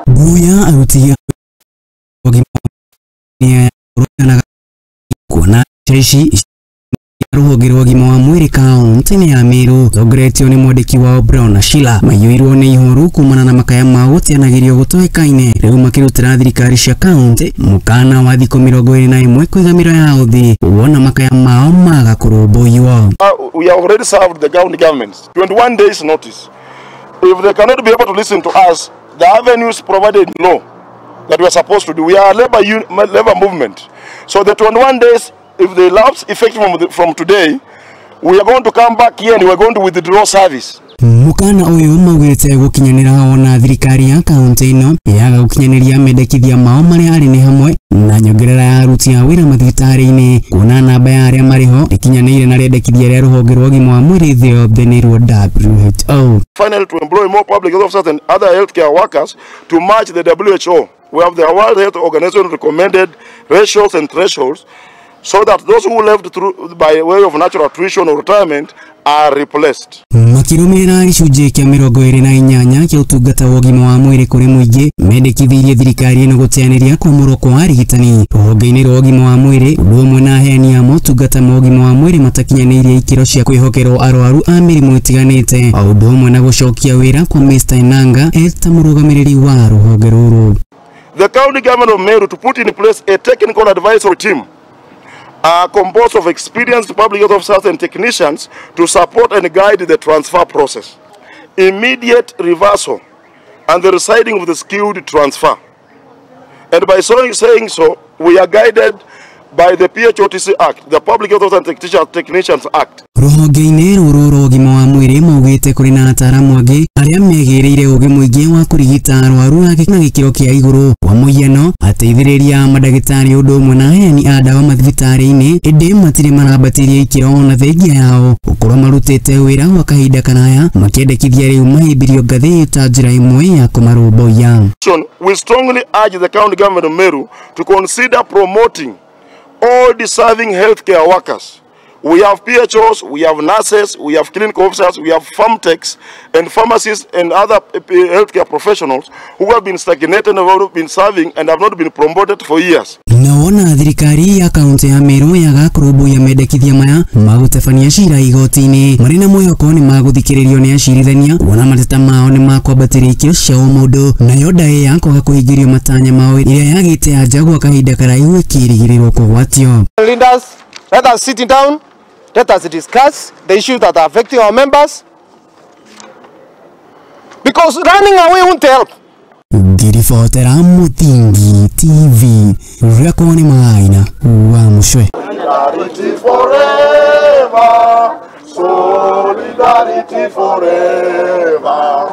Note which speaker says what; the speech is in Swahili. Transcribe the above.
Speaker 1: Buya arutia kwona cheshi Ruhonge rwa ugima wa muiri kauntai-ini ya Meru tongoretio ni mwandiki wa Brown Ashira maiyuirwo ni ihoru kumana na makaya ma gutianagirio gutoekaine riu makirutira thirikari cia kaunti mukana wa thikũ 21 kwigamira ya uthi wona makaya mao magakurumboiyo.
Speaker 2: We have already served the county governments 21 days notice. If they cannot be able to listen to us, the avenues provided in law that we are supposed to do, we are a labor movement. So the 21 days, if they lapse effective from today, we are going to come back here and we are going to withdraw service.
Speaker 1: Mukana uyu maugite gukinyanira ona thirikari ya kaunti ino yaga gukinyaniria medekithia mao maria ari ni hamwe na nyongerera ya aruti a wira mathibitari-ini kuona namba ya aria mariho ikinyanire na rendekithia ria ruhonge rwa ugima wa muiri thĩ yothe ni rwo WHO.
Speaker 2: Finally, to employ more public health officers and other healthcare workers to match the WHO. We have the World Health Organization recommended ratios and thresholds so that those who left through by way of natural attrition or retirement are replaced.
Speaker 1: Makirumirira gicunjĩ kia 28 kia utungata wa ugima wa mwiri kuri muingi medekithirie thirikari ino guteaniria kwamũrwo kwa arigitani ruhonge-ini rwa ugima wa mwiri ũndũ ũmwe na aheani a motungata ma ugima wa mwiri matakinyanĩirie ikĩro cia kwĩhokerwo arwaru a mĩrimũ ĩtiganĩte o ũndũ ũmwe na gũcokia wĩra kwa Mr. Enanga eta murugamiriri wa ruhonge ruru.
Speaker 2: The county government of Meru to put in place a technical advisory team composed of experienced public health officers and technicians to support and guide the transfer process, immediate reversal, and the residing of the skilled transfer. And by saying so, we are guided by the PHOTC Act, the Public Health and Technicians Act.
Speaker 1: Ruhonge-ini ruru rwa ugima wa mwiri maugite kuri na ataramu angi aria megĩrĩire ũgĩ mũingĩ wa kũrigita arwaru na gĩkĩro kĩa igũrũ kwa mũhiano ateithĩrĩria madagĩtarĩ ũndũ ũmwe na aheani a ndawa mathibitari-ini ĩndĩ matirĩ marambatirie ikĩro ona thengia yao gũkorwo marutĩte wĩra gwa kahinda kanaya makĩendekithia rĩu mahĩmbirio ngathĩ ta njĩra ĩmwe ya kũmarũmbũiya.
Speaker 2: We strongly urge the county government of Meru to consider promoting all deserving healthcare workers. We have PHOs, we have nurses, we have clinical officers, we have farm techs and pharmacists and other healthcare professionals who have been stagnated and have been serving and have not been promoted for years.
Speaker 1: Naona thirikari ya kaunti ya Meru yaga kurumbuiya medekithia maya magutebania ashira igoti-ini marina mwĩhoko ni maguthikĩrĩrio ni ashirithania wona mateta mao ni makwambatĩria ikĩro cia mũndũ nayo ndaĩ ya kwaga kũhingĩrio matanya mao iria yagĩte anja gwa kahinda karaihu ĩkĩrĩgĩrĩrwo kũgwatio.
Speaker 3: Leaders, let us sit down. Let us discuss the issues that are affecting our members, because running away won't help.
Speaker 1: Ngiribotera Mutingi TV rwakwa ni maina wa mushwe.
Speaker 2: Solidarity forever, solidarity forever.